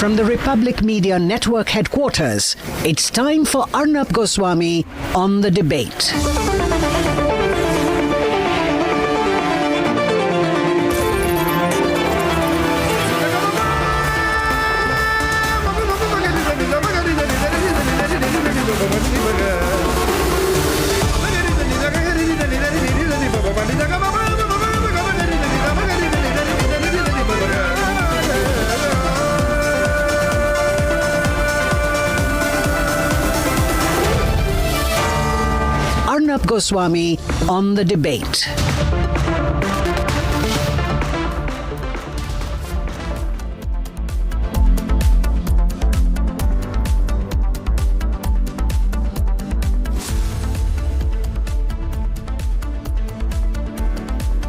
From the Republic Media Network headquarters, it's time for Arnab Goswami on the debate. Arnab Goswami on the debate.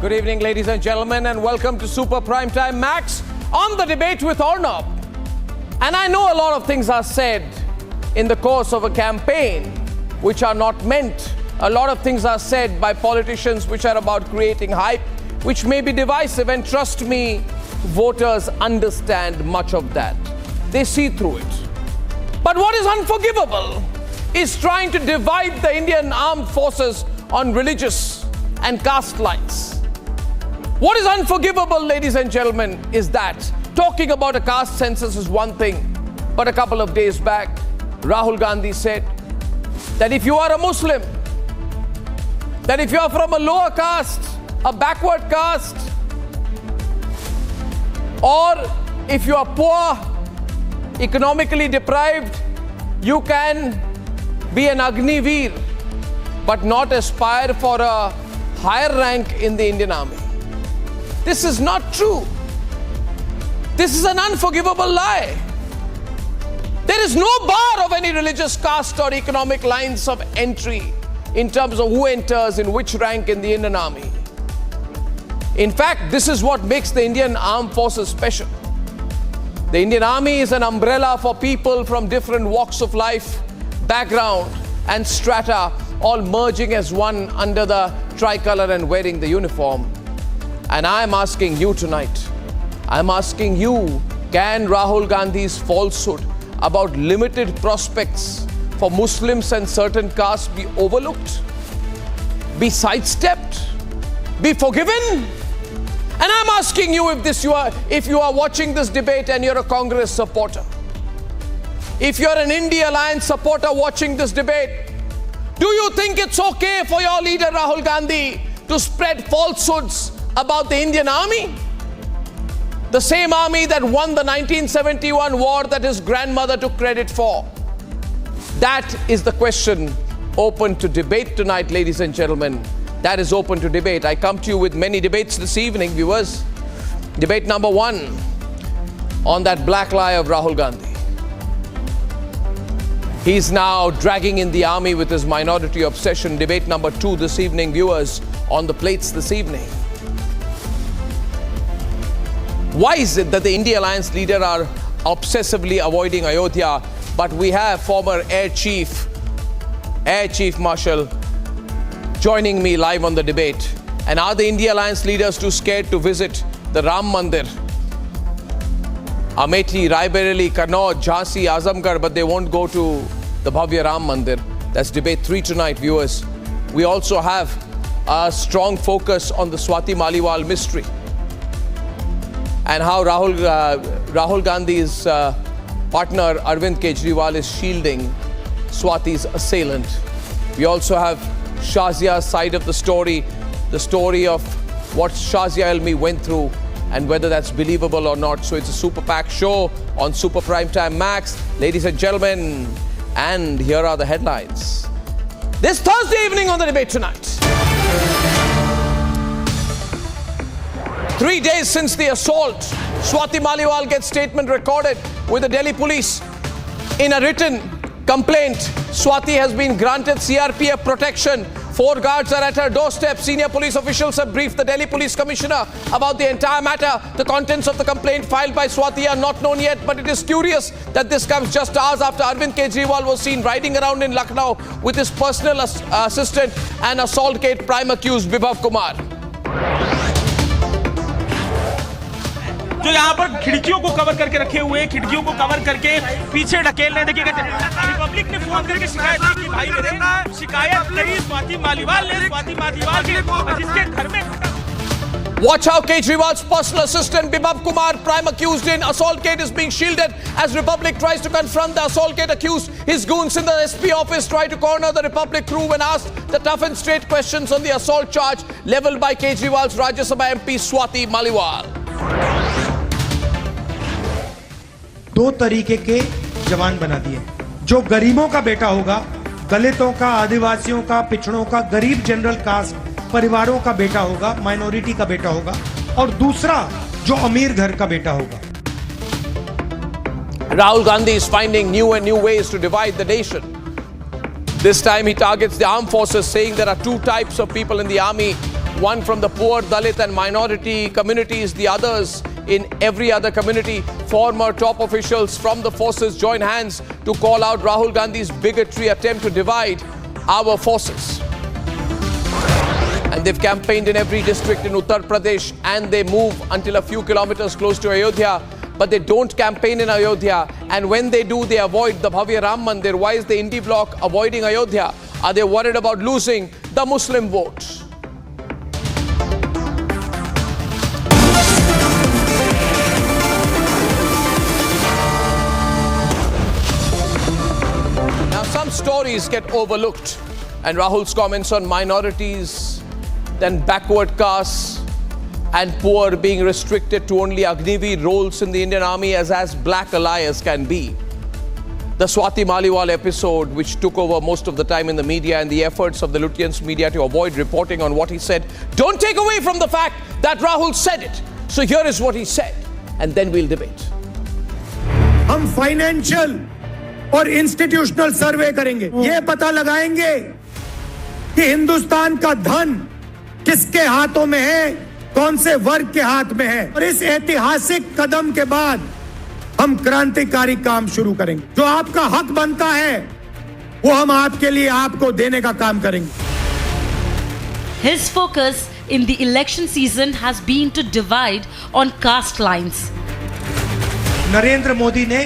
Good evening, ladies and gentlemen, and welcome to Super Primetime Max on the debate with Arnab. And I know a lot of things are said in the course of a campaign which are not meant. A lot of things are said by politicians which are about creating hype, which may be divisive, and trust me, voters understand much of that. They see through it. But what is unforgivable is trying to divide the Indian armed forces on religious and caste lines. What is unforgivable, ladies and gentlemen, is that talking about a caste census is one thing, but a couple of days back, Rahul Gandhi said that if you are a Muslim, that if you are from a lower caste, a backward caste, or if you are poor, economically deprived, you can be an Agniveer, but not aspire for a higher rank in the Indian Army. This is not true. This is an unforgivable lie. There is no bar of any religious caste or economic lines of entry in terms of who enters in which rank in the Indian Army. In fact, this is what makes the Indian Armed Forces special. The Indian Army is an umbrella for people from different walks of life, background, and strata, all merging as one under the tricolor and wearing the uniform. And I'm asking you tonight, I'm asking you, can Rahul Gandhi's falsehood about limited prospects for Muslims and certain castes be overlooked, be sidestepped, be forgiven? And I'm asking you, if you are watching this debate and you're a Congress supporter, if you're an India Alliance supporter watching this debate, do you think it's okay for your leader Rahul Gandhi to spread falsehoods about the Indian Army? The same army that won the 1971 war that his grandmother took credit for. That is the question open to debate tonight, ladies and gentlemen. That is open to debate. I come to you with many debates this evening, viewers. Debate number one on that black lie of Rahul Gandhi. He's now dragging in the army with his minority obsession. Debate number two this evening, viewers, on the plates this evening. Why is it that the India Alliance leader are obsessively avoiding Ayodhya, but we have former Air Chief Marshal joining me live on the debate? And are the India Alliance leaders too scared to visit the Ram Mandir? Amethi, Raebareli, Kannauj, Jhansi, Azamgarh, but they won't go to the Bhavya Ram Mandir. That's debate three tonight, viewers. We also have a strong focus on the Swati Maliwal mystery and how Rahul Gandhi's partner Arvind Kejriwal is shielding Swati's assailant. We also have Shazia's side of the story of what Shazia Elmi went through and whether that's believable or not. So it's a super packed show on Super Primetime Max. Ladies and gentlemen, and here are the headlines. This Thursday evening on the debate tonight. 3 days since the assault, Swati Maliwal gets statement recorded with the Delhi police. In a written complaint, Swati has been granted CRPF protection. 4 guards are at her doorstep. Senior police officials have briefed the Delhi Police Commissioner about the entire matter. The contents of the complaint filed by Swati are not known yet, but it is curious that this comes just hours after Arvind Kejriwal was seen riding around in Lucknow with his personal assistant and assault gate prime accused Vibhav Kumar. जो यहाँ पर खिड़कियों को cover करके रखे हुए हैं, खिड़कियों को कवर करके पीछे ढकेल रहे। देखिए रिपब्लिक ने फोन करके शिकायत की कि भाई मेरे शिकायत करी स्वाति मालीवाल ने, स्वाति मालीवाल के जिसके घर में। Watch how Kejriwal's personal assistant Bibab Kumar, prime accused in assault case, is being shielded as Republic tries to confront the assault case accused. His goons in the SP office try to corner the Republic crew when asked the tough and straight questions on the assault charge leveled by Kejriwal's Rajya Sabha MP Swati Maliwal. दो तरीके के जवान बना दिए। जो गरीबों का बेटा होगा, दलितों का, आदिवासियों का, पिछड़ों का, गरीब जनरल कास्ट परिवारों का बेटा होगा, माइनॉरिटी का बेटा होगा, और दूसरा जो अमीर घर का बेटा होगा। Rahul Gandhi is finding new and new ways to divide the nation. This time he targets the armed forces, saying there are two types of people in the army, one from the poor, Dalit and minority communities, the others in every other community. Former top officials from the forces join hands to call out Rahul Gandhi's bigotry attempt to divide our forces. And they've campaigned in every district in Uttar Pradesh, and they move until a few kilometers close to Ayodhya, but they don't campaign in Ayodhya. And when they do, they avoid the Bhavya Ram Mandir. Why is the INDI bloc avoiding Ayodhya? Are they worried about losing the Muslim vote? Now, some stories get overlooked, and Rahul's comments on minorities, then backward castes and poor being restricted to only Agniveer roles in the Indian Army as black a lie as can be. The Swati Maliwal episode, which took over most of the time in the media, and the efforts of the Lutyens media to avoid reporting on what he said, don't take away from the fact that Rahul said it. So here is what he said, and then we'll debate. हम financial और institutional सर्वे करेंगे, ये पता लगाएंगे कि हिंदुस्तान का धन किसके हाथों में है, कौन से वर्ग के हाथ में है, और इस ऐतिहासिक कदम के बाद हम क्रांतिकारी काम शुरू करेंगे। जो आपका हक बनता है वो हम आपके लिए आपको देने का काम करेंगे। His focus in the election season has been to divide on caste lines. Narendra Modi ने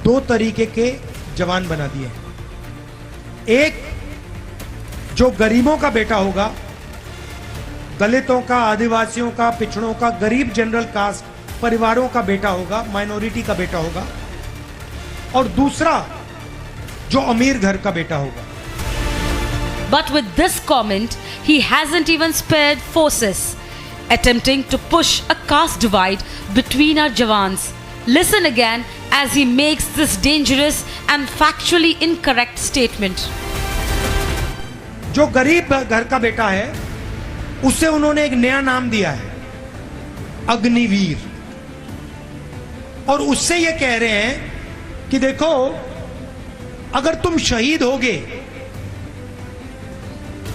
दो तरीके के जवान बना दिए। एक जो गरीबों का बेटा होगा, दलितों का, आदिवासियों का, पिछड़ों का, गरीब जनरल कास्ट परिवारों का बेटा होगा, माइनॉरिटी का बेटा होगा, और दूसरा जो अमीर घर का बेटा होगा। But with this comment, he hasn't even spared forces, attempting to push a caste divide between our jawans. Listen again as he makes this dangerous and factually incorrect statement. जो गरीब घर का बेटा है उसे उन्होंने एक नया नाम दिया है, अग्निवीर, और उससे ये कह रहे हैं कि देखो अगर तुम शहीद होगे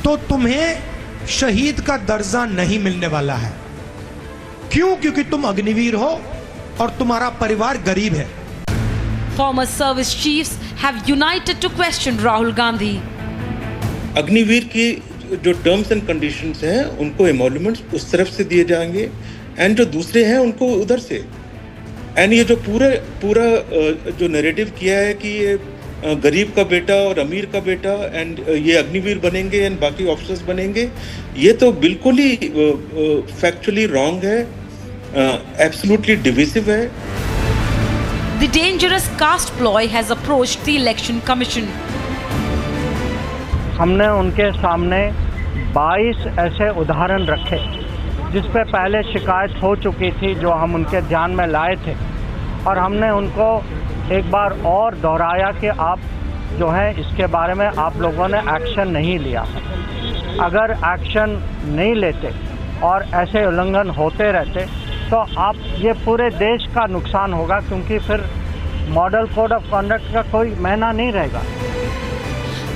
तो तुम्हें शहीद का दर्जा नहीं मिलने वाला है। क्यों? क्योंकि तुम अग्निवीर हो और तुम्हारा परिवार गरीब है। Former service chiefs have united to question Rahul Gandhi. Agniveer की जो टर्म्स एंड कंडीशंस हैं उनको एमोल्यूमेंट्स उस तरफ से दिए जाएंगे, एंड जो दूसरे हैं उनको उधर से। एंड ये जो पूरा जो नैरेटिव किया है कि ये गरीब का बेटा और अमीर का बेटा एंड ये अग्निवीर बनेंगे एंड बाकी ऑफिसर्स बनेंगे, ये तो बिल्कुल ही फैक्चुअली रॉन्ग है, एब्सोल्युटली डिविसिव है। The dangerous caste ploy has approached the Election Commission. हमने उनके सामने 22 ऐसे उदाहरण रखे जिस पे पहले शिकायत हो चुकी थी, जो हम उनके ध्यान में लाए थे, और हमने उनको एक बार और दोहराया कि आप जो है इसके बारे में आप लोगों ने एक्शन नहीं लिया। अगर एक्शन नहीं लेते और ऐसे उल्लंघन होते रहते तो आप ये पूरे देश का नुकसान होगा, क्योंकि फिर मॉडल कोड ऑफ कंडक्ट का कोई मायना नहीं रहेगा।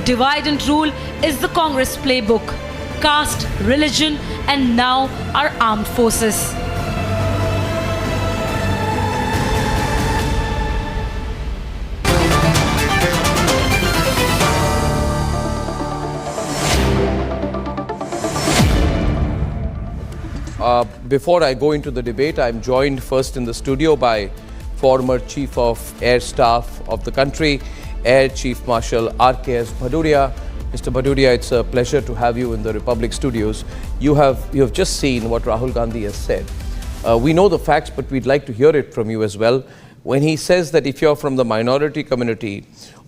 Divide and rule is the Congress playbook. Caste, religion, and now our armed forces. before I go into the debate, I'm joined first in the studio by former Chief of Air Staff of the country, Air Chief Marshal R.K.S. Bhaduria. Mr. Bhaduria, it's a pleasure to have you in the Republic studios. You have just seen what Rahul Gandhi has said. We know the facts, but we'd like to hear it from you as well. When he says that if you're from the minority community,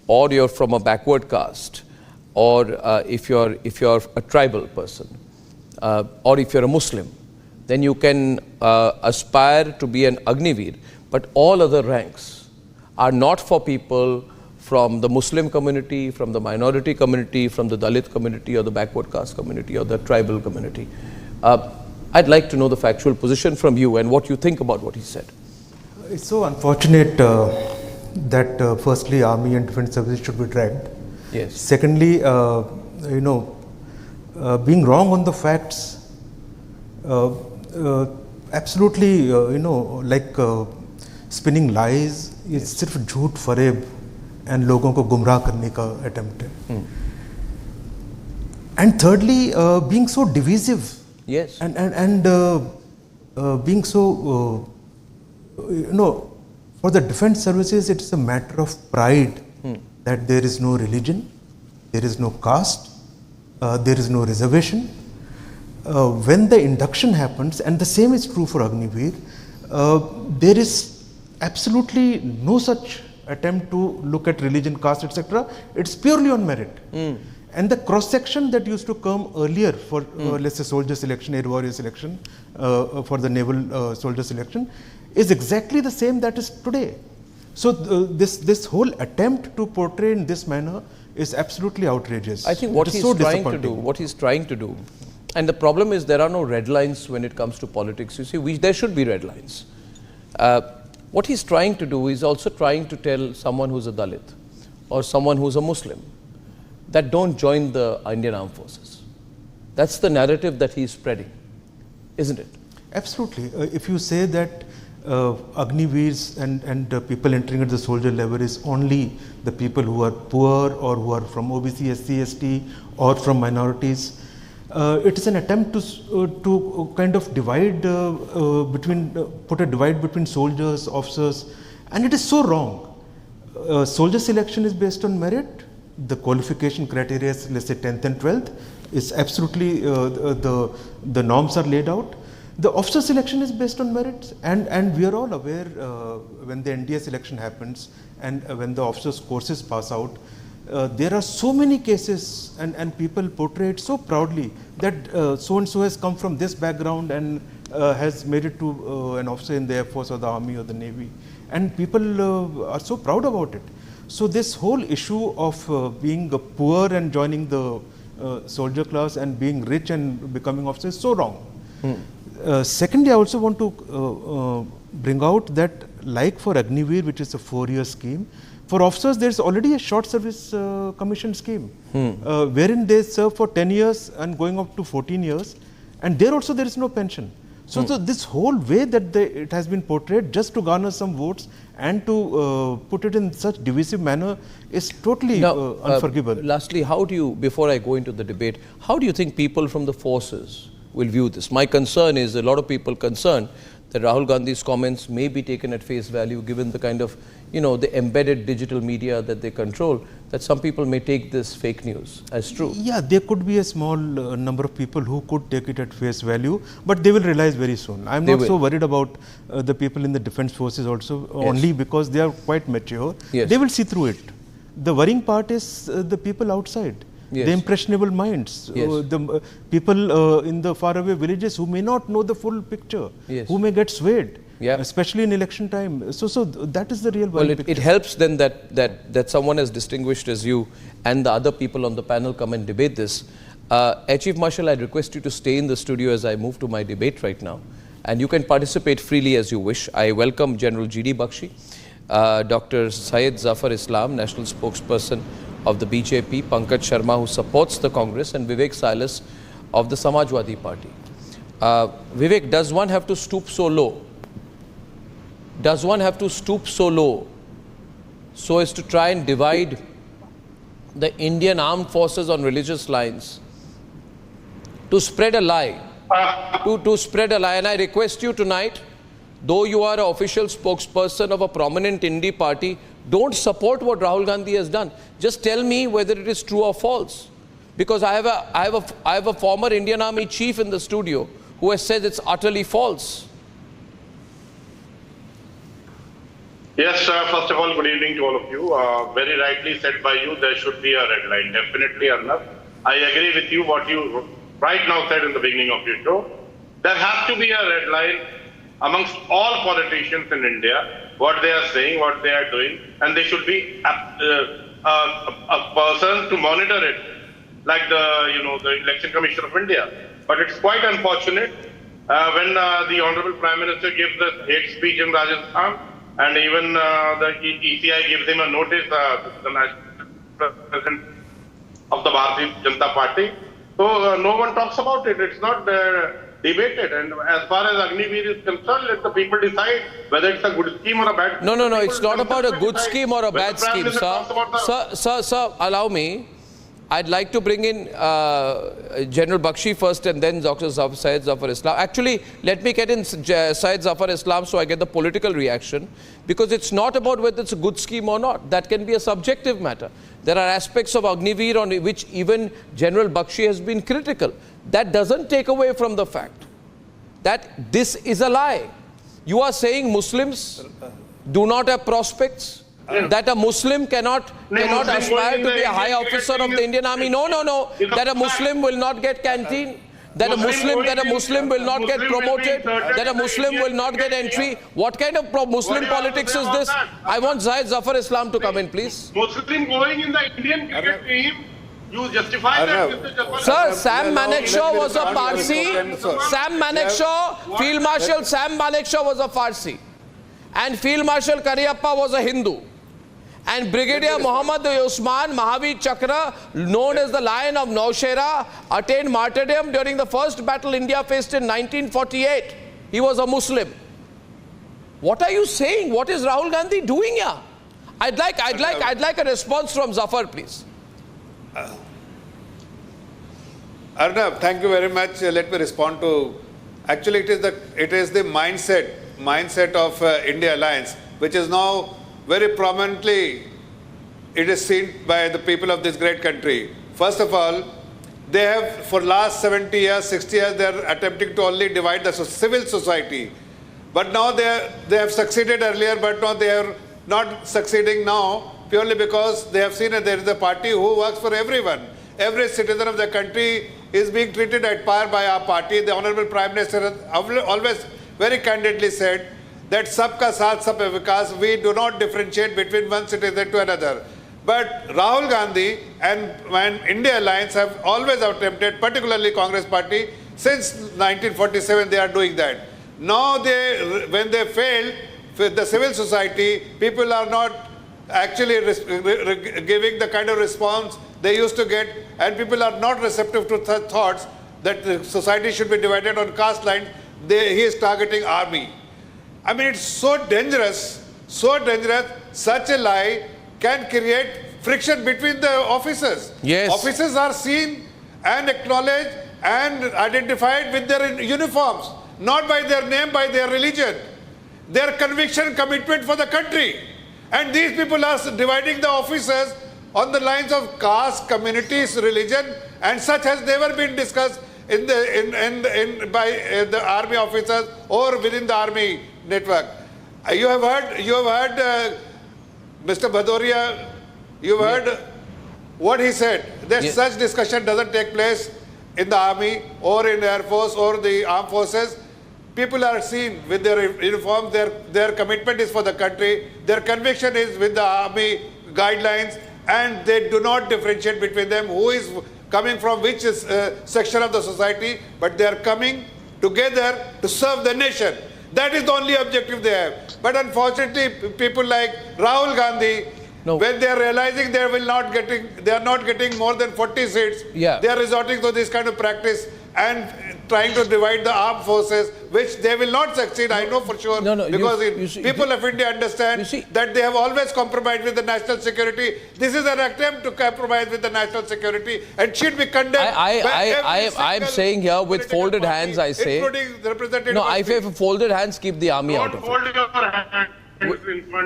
or you're from a backward caste, or if you're a tribal person, or if you're a Muslim, then you can aspire to be an Agniveer. But all other ranks are not for people from the Muslim community, from the minority community, from the Dalit community, or the backward caste community, or the tribal community. I'd like to know the factual position from you and what you think about what he said. It's so unfortunate that firstly, Army and Defence Services should be dragged. Yes. Secondly, being wrong on the facts, absolutely, like spinning lies, it's सिर्फ झूठ फरेब and लोगों को गुमराह करने का attempt है. And thirdly, being so divisive. Yes. And being so, for the defense services, it's a matter of pride that there is no religion, there is no caste, there is no reservation. When the induction happens, and the same is true for Agniveer, there is absolutely no such attempt to look at religion, caste, etc. It's purely on merit. And the cross-section that used to come earlier for, let's say, soldier selection, air warrior selection, for the naval soldier selection, is exactly the same that is today. So this whole attempt to portray in this manner is absolutely outrageous. I think what he's trying to do, and the problem is there are no red lines when it comes to politics. You see, there should be red lines. What he's trying to do is also trying to tell someone who's a Dalit or someone who's a Muslim that don't join the Indian Armed Forces. That's the narrative that he's spreading, isn't it? Absolutely. If you say that Agniveers and people entering at the soldier level is only the people who are poor or who are from OBC, SC, ST or from minorities, it is an attempt to kind of divide put a divide between soldiers, officers, and it is so wrong. Soldier selection is based on merit. The qualification criteria, let's say 10th and 12th, is absolutely the norms are laid out. The officer selection is based on merit, and we are all aware when the NDA selection happens and when the officers courses pass out, there are so many cases and people portray it so proudly that so and so has come from this background and has made it to an officer in the Air Force or the Army or the Navy, and people are so proud about it. So this whole issue of being poor and joining the soldier class and being rich and becoming officer is so wrong. Secondly, I also want to bring out that, like for Agniveer, which is a 4-year scheme, for officers there is already a short service commission scheme, wherein they serve for 10 years and going up to 14 years, and there also there is no pension. So this whole way that it has been portrayed just to garner some votes and to put it in such divisive manner is totally unforgivable. Lastly, how do you, before I go into the debate, how do you think people from the forces will view this? My concern is a lot of people concerned that Rahul Gandhi's comments may be taken at face value given the kind of, the embedded digital media that they control, that some people may take this fake news as true. Yeah, there could be a small number of people who could take it at face value, but they will realize very soon. I'm not so worried about the people in the defense forces also, only because they are quite mature. Yes. They will see through it. The worrying part is the people outside. Yes. The impressionable minds, Yes. the people in the faraway villages who may not know the full picture, Yes. who may get swayed, Yeah. especially in election time. So that is the real worry. Well, it helps then that someone as distinguished as you and the other people on the panel come and debate this. Air Chief Marshal, I request you to stay in the studio as I move to my debate right now, and you can participate freely as you wish. I welcome General G.D. Bakshi, Dr. Syed Zafar Islam, National Spokesperson of the BJP, Pankaj Sharma, who supports the Congress, and Vivek Silas of the Samajwadi Party. Vivek, does one have to stoop so low? Does one have to stoop so low so as to try and divide the Indian armed forces on religious lines, to spread a lie to spread a lie. And I request you tonight, though you are an official spokesperson of a prominent INDI party, don't support what Rahul Gandhi has done. Just tell me whether it is true or false. Because I have a former Indian Army chief in the studio who has said it's utterly false. Yes, first of all, good evening to all of you. Very rightly said by you, there should be a red line. Definitely, Arnab. I agree with you what you right now said in the beginning of your show. There has to be a red line amongst all politicians in India, what they are saying, what they are doing, and they should be a person to monitor it, like the Election Commission of India. But it's quite unfortunate when the Honorable Prime Minister gives the hate speech in Rajasthan, and even the ECI gives him a notice, the National President of the Bharatiya Janata Party. So no one talks about it. It's not debated. And as far as Agniveer is concerned, let the people decide whether it's a good scheme or a bad scheme. No, it's not about a good scheme or a bad scheme, sir. Sir, allow me. I'd like to bring in General Bakshi first and then Dr. Syed Zafar Islam. Actually, let me get in Syed Zafar Islam so I get the political reaction, because it's not about whether it's a good scheme or not. That can be a subjective matter. There are aspects of Agniveer on which even General Bakshi has been critical. That doesn't take away from the fact that this is a lie. You are saying Muslims do not have prospects? That a Muslim cannot aspire to be a high officer of the Indian Army. No. That a Muslim will not get canteen. That a Muslim will not get promoted. That a Muslim will not get entry. What kind of Muslim politics is this? I want Syed Zafar Islam to come in, please. Muslim going in the Indian cricket team, you justify that? Sir, Sam Manekshaw was a Parsi. Sam Manekshaw, Field Marshal Sam Manekshaw was a Farsi. And Field Marshal Kariappa was a Hindu. And Brigadier Muhammad Usman Mahavir Chakra, known as the Lion of Naushera, attained martyrdom during the first battle India faced in 1948. He was a Muslim. What are you saying? What is Rahul Gandhi doing here? I'd like a response from Zafar, please. Arnab, thank you very much. Let me respond to. Actually, it is the mindset of India Alliance, which is now very prominently, it is seen by the people of this great country. First of all, they have, for last 70 years, 60 years, they are attempting to only divide the civil society. But now they have succeeded earlier, but now they are not succeeding now, purely because they have seen that there is a party who works for everyone. Every citizen of the country is being treated at par by our party. The Honorable Prime Minister has always very candidly said that sabka saath sabka vikas, we do not differentiate between one citizen to another. But Rahul Gandhi and India Alliance have always attempted, particularly Congress Party, since 1947 they are doing that. Now when they failed with the civil society, people are not actually giving the kind of response they used to get, and people are not receptive to such thoughts that the society should be divided on caste lines. He is targeting army. I mean, it's so dangerous, such a lie can create friction between the officers. Yes. Officers are seen and acknowledged and identified with their uniforms, not by their name, by their religion, their conviction, commitment for the country. And these people are dividing the officers on the lines of caste, communities, religion, and such has never been discussed by the army officers or within the army network. You have heard Mr. Bhadoria, you have heard what he said, that such discussion doesn't take place in the army or in the Air Force or the armed forces. People are seen with their uniform, their commitment is for the country, their conviction is with the army guidelines, and they do not differentiate between them, who is coming from which section of the society, but they are coming together to serve the nation. That is the only objective they have. But unfortunately, people like Rahul Gandhi, when they are realizing they are not getting more than 40 seats, they are resorting to this kind of practice. and trying to divide the armed forces, which they will not succeed, I know for sure, because people of India understand that they have always compromised with the national security. This is an attempt to compromise with the national security and should be condemned. I'm saying here with folded hands, I say, including the representative. no, I say for folded hands, keep the army out of it. Hold your hand.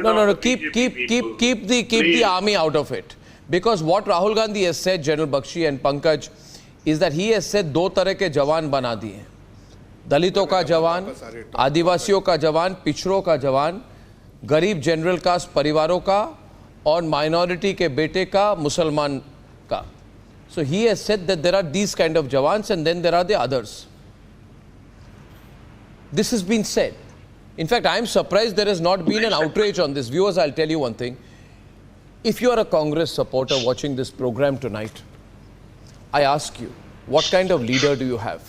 No, keep the army out of it. Because what Rahul Gandhi has said, General Bakshi and Pankaj, is that he has said दो तरह के जवान बना दिए, दलितों का जवान, आदिवासियों का जवान, पिछड़ों का जवान, गरीब जनरल कास्ट परिवारों का और माइनॉरिटी के बेटे का, मुसलमान का. So he has said that there are these kind of jawans and then there are the others. This has been said. In fact, I am surprised there has not been an outrage on this. Viewers, I'll tell you one thing. If you are a Congress supporter watching this program tonight, I ask you, what kind of leader do you have?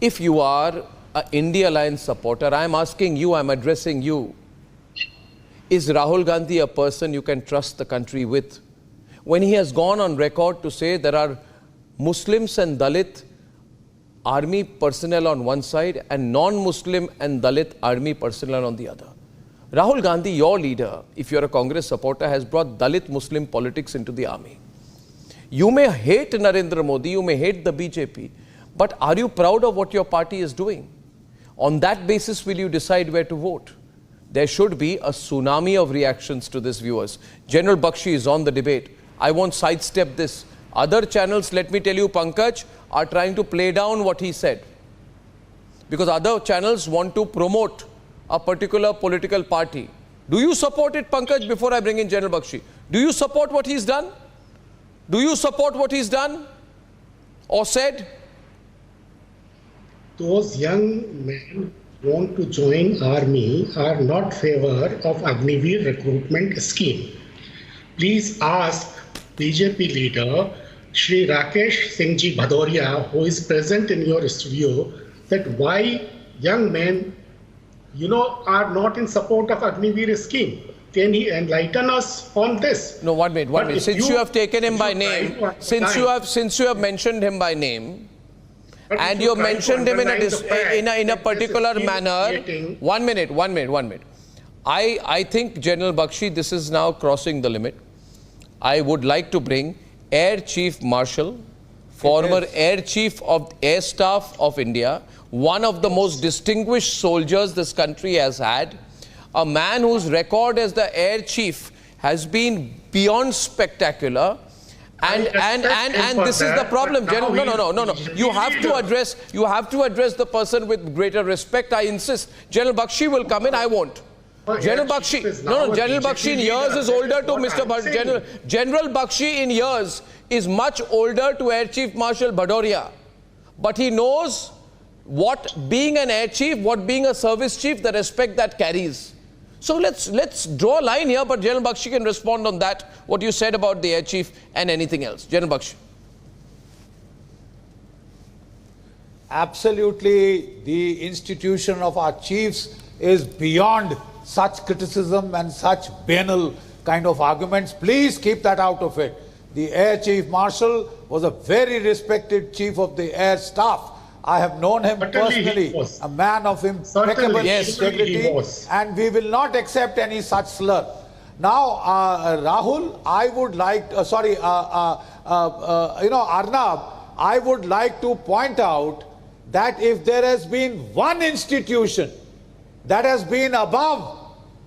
If you are an India Alliance supporter, I am asking you, I am addressing you. Is Rahul Gandhi a person you can trust the country with? When he has gone on record to say there are Muslims and Dalit army personnel on one side and non-Muslim and Dalit army personnel on the other. Rahul Gandhi, your leader, if you're a Congress supporter, has brought Dalit Muslim politics into the army. You may hate Narendra Modi, you may hate the BJP, but are you proud of what your party is doing? On that basis, will you decide where to vote? There should be a tsunami of reactions to this, viewers. General Bakshi is on the debate. I won't sidestep this. Other channels, let me tell you, Pankaj, are trying to play down what he said. Because other channels want to promote a particular political party. Do you support it, Pankaj, before I bring in General Bakshi? Do you support what he's done? Do you support what he's done or said? Those young men who want to join army are not favor of Agniveer recruitment scheme. Please ask BJP leader Shri Rakesh Singh Ji Bhadoria, who is present in your studio, that why young men, are not in support of Agniveer scheme. Can he enlighten us on this? No, 1 minute. Since you have taken him by name, since you have mentioned him by name, and you have mentioned him in a particular manner. 1 minute. I think, General Bakshi, this is now crossing the limit. I would like to bring Air Chief Marshal, former Air Chief of Air Staff of India, one of the most distinguished soldiers this country has had, a man whose record as the Air Chief has been beyond spectacular. And this is the problem. No. You have to address the person with greater respect. I insist. General Bakshi will come in. I won't. General Bakshi, General Bakshi in years is older to Mr. General Bakshi in years is much older to Air Chief Marshal Bhadoria. But he knows what being an Air Chief, what being a service chief, the respect that carries. So let's draw a line here, but General Bakshi can respond on that, what you said about the Air Chief and anything else. General Bakshi. Absolutely, the institution of our chiefs is beyond such criticism and such banal kind of arguments. Please keep that out of it. The Air Chief Marshal was a very respected chief of the Air Staff. I have known him personally, a man of impeccable integrity, and we will not accept any such slur. Now, Rahul, I would like, Arnab, I would like to point out that if there has been one institution that has been above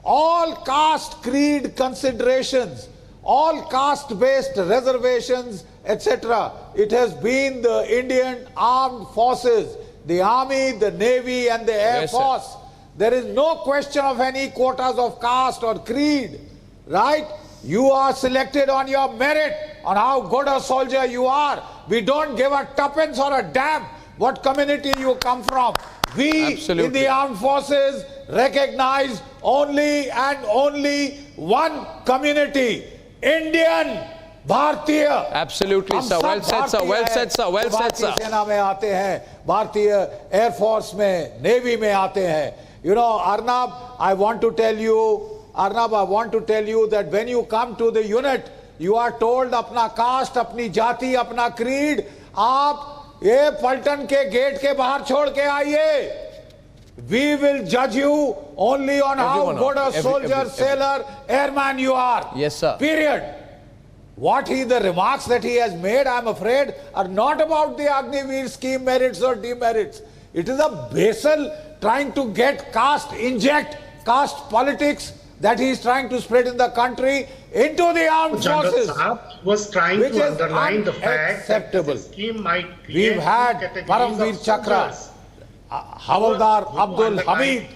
all caste creed considerations, all caste-based reservations, etc., it has been the Indian Armed Forces, the Army, the Navy and the Air Force. Sir. There is no question of any quotas of caste or creed, right? You are selected on your merit, on how good a soldier you are. We don't give a tuppence or a damn what community you come from. We in the armed forces recognize only and only one community, Indian Bharatiya. Absolutely, sir. Well said, sir. Well said, sir. Well said, sir. सेना में आते हैं, भारतीय air force में, navy में आते हैं. Arnab, I want to tell you that when you come to the unit, you are told अपना caste, अपनी जाति, अपना creed, आप ये पलटन के गेट के बाहर छोड़ के आइए. We will judge you only on how good a soldier, sailor, airman you are. Yes, sir. Period. The remarks that he has made, I am afraid, are not about the Agniveer scheme merits or demerits. It is a basal trying to inject caste politics that he is trying to spread in the country into the armed forces. Saab was trying to underline the fact that the scheme might create we've had Paramveer Chakra, Havaldar Abdul Hamid,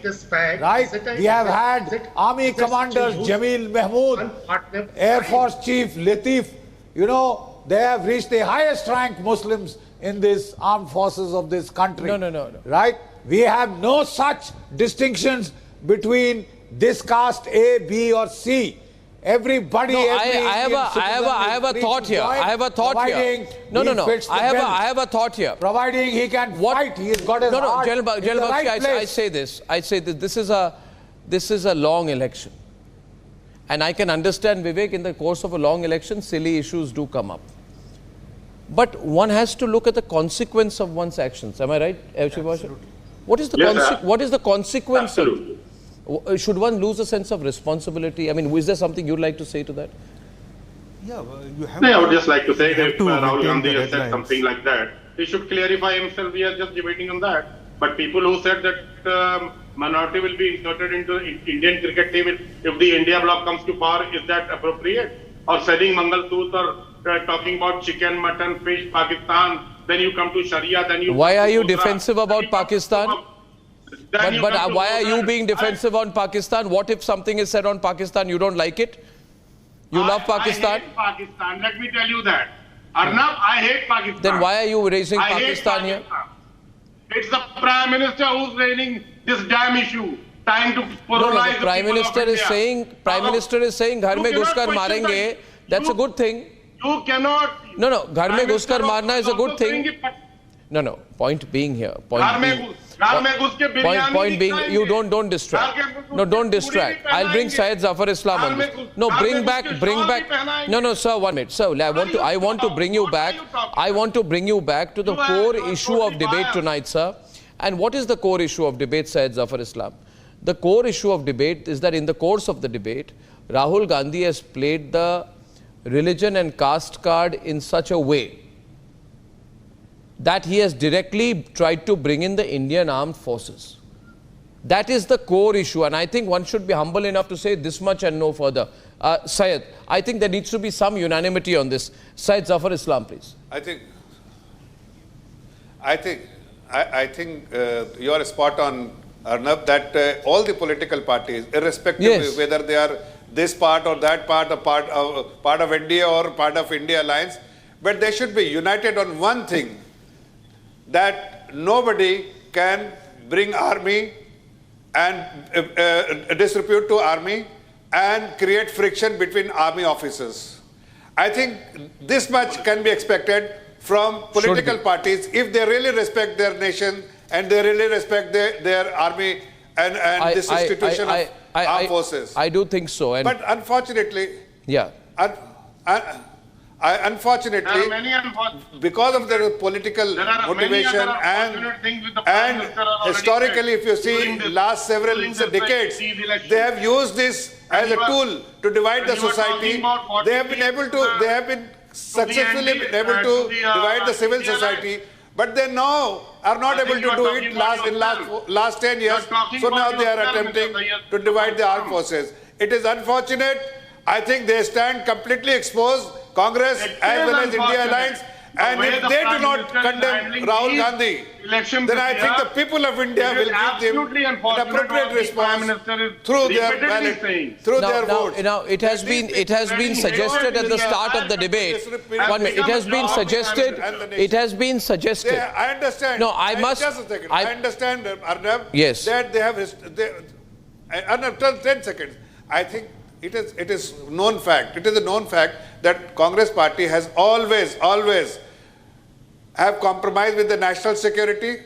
right? We have had army commanders Jamil Mahmood, Air Force Chief Latif. You know, they have reached the highest rank Muslims in these armed forces of this country. No. Right? We have no such distinctions between this caste A, B or C. Everybody. No, I have a thought here. I have a thought here. No. I have a thought here. Providing he can fight, he's got his heart. I say this. This is a long election, and I can understand, Vivek, in the course of a long election, silly issues do come up. But one has to look at the consequence of one's actions. Am I right, Absolutely. What is the consequence? Absolutely. Should one lose a sense of responsibility? I mean, is there something you'd like to say to that? Yeah, you have. I would just like to say if Rahul Gandhi has said something like that, he should clarify himself. We are just debating on that. But people who said that minority will be inserted into Indian cricket team if the India bloc comes to power, is that appropriate? Or selling Mangalsutra or talking about chicken, mutton, fish, Pakistan, then you come to Sharia, then you... Why are you defensive about Pakistan? But why are you being defensive on Pakistan? What if something is said on Pakistan, you don't like it? You love Pakistan? I hate Pakistan, let me tell you that. Arnab, I hate Pakistan. Then why are you raising Pakistan here? It's the Prime Minister who's raising this damn issue, trying to polarize the Prime Minister is saying, "Ghar mein ghuskar marenge." That's a good thing. You cannot. No. Ghar mein ghuskar marna is a good thing. No. Point being here. Point being, you don't distract. No, don't distract. I'll bring Syed Zafar Islam on this. No, bring back. No, sir, 1 minute. Sir, I want to bring you back. I want to bring you back to the core issue of debate tonight, sir. And what is the core issue of debate, Syed Zafar Islam? The core issue of debate is that in the course of the debate, Rahul Gandhi has played the religion and caste card in such a way that he has directly tried to bring in the Indian armed forces. That is the core issue, and I think one should be humble enough to say this much and no further. Syed, I think there needs to be some unanimity on this. Syed Zafar Islam, please. I think you are spot on, Arnab, that all the political parties, irrespective of whether they are this part or that part, part of India or part of India Alliance, but they should be united on one thing, that nobody can bring army and distribute to army and create friction between army officers. I think this much can be expected from political parties if they really respect their nation and they really respect their army and this institution of armed forces. I do think so. But unfortunately, unfortunately, because of their political motivation and historically, if you see last several decades, they have used this as a tool to divide the society. They have been successfully able to divide the civil society, but they now are not able to do it in last 10 years. So now they are attempting to divide the armed forces. It is unfortunate. I think they stand completely exposed, Congress as well as India Alliance, and if they do not condemn Rahul Gandhi, then I think the people of India will give them an appropriate response through their ballot, through their votes. Now, it has been suggested at the start of the debate. 1 minute. It has been suggested. I understand. No, I must. Just a second. I understand, Arnab. Yes. That they have. Arnab, 10 seconds. I think it is known fact. It is a known fact that Congress party has always have compromised with the national security,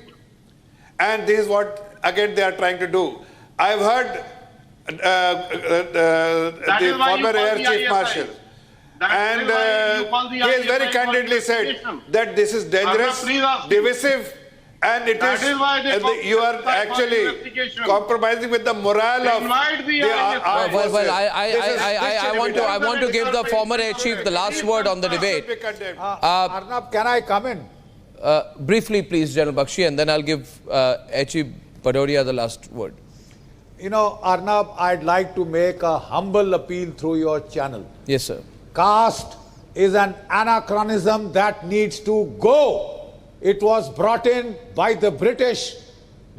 and this is what again they are trying to do. I've heard the former Air Chief Marshal and he has very candidly said that this is dangerous, divisive, and it is you are actually compromising with the morale of the armed forces. Well, I want to give the former Air Chief the last word on the debate. Arnab, can I come in? Briefly, please, General Bakshi, and then I'll give Air Chief Bhadoria the last word. You know, Arnab, I'd like to make a humble appeal through your channel. Yes, sir. Caste is an anachronism that needs to go. It was brought in by the British,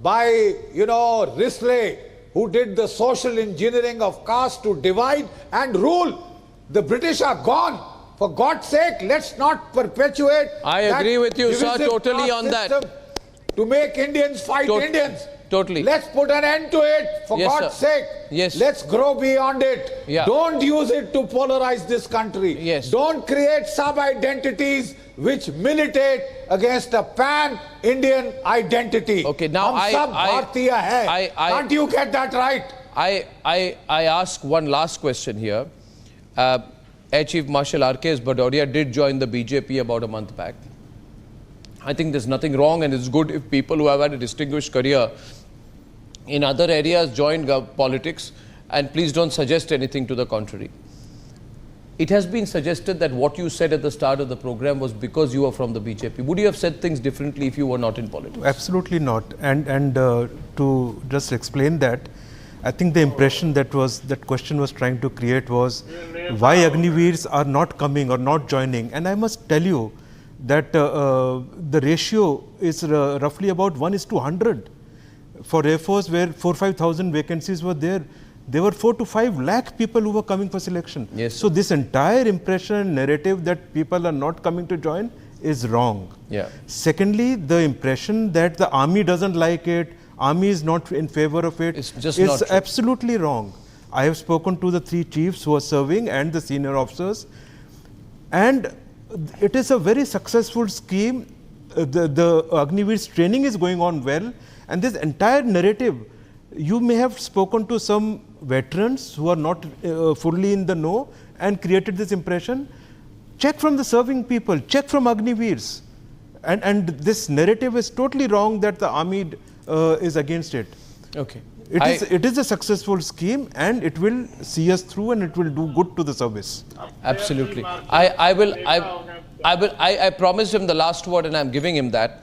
by, Risley, who did the social engineering of caste to divide and rule. The British are gone. For God's sake, let's not perpetuate. I agree with you, sir, totally on that. To make Indians fight Indians. Totally. Let's put an end to it, for God's sake. Yes. Let's grow beyond it. Yeah. Don't use it to polarize this country. Yes. Don't create sub-identities which militate against a pan-Indian identity. Okay, now Can't you get that right? I ask one last question here. Air Chief Marshal R.K.S. Bhadoria did join the BJP about a month back. I think there's nothing wrong, and it's good if people who have had a distinguished career in other areas join politics, and please don't suggest anything to the contrary. It has been suggested that what you said at the start of the program was because you were from the BJP. Would you have said things differently if you were not in politics? Absolutely not. And to just explain that, I think the impression that question was trying to create was why Agniveers are not coming or not joining. And I must tell you that the ratio is roughly about 1:100. For Air Force, where 4,000-5,000 vacancies were there were 4 to 5 lakh people who were coming for selection. Yes. So this entire impression, narrative that people are not coming to join is wrong. Yeah. Secondly, the impression that the army doesn't like it, army is not in favor of it, is absolutely wrong. I have spoken to the 3 chiefs who are serving and the senior officers, and it is a very successful scheme. The Agniveers training is going on well, and this entire narrative, you may have spoken to some veterans who are not fully in the know and created this impression. Check from the serving people, check from Agniveers, and this narrative is totally wrong that the army is against it. Okay. It is a successful scheme, and it will see us through, and it will do good to the service. Absolutely. I promised him the last word, and I'm giving him that.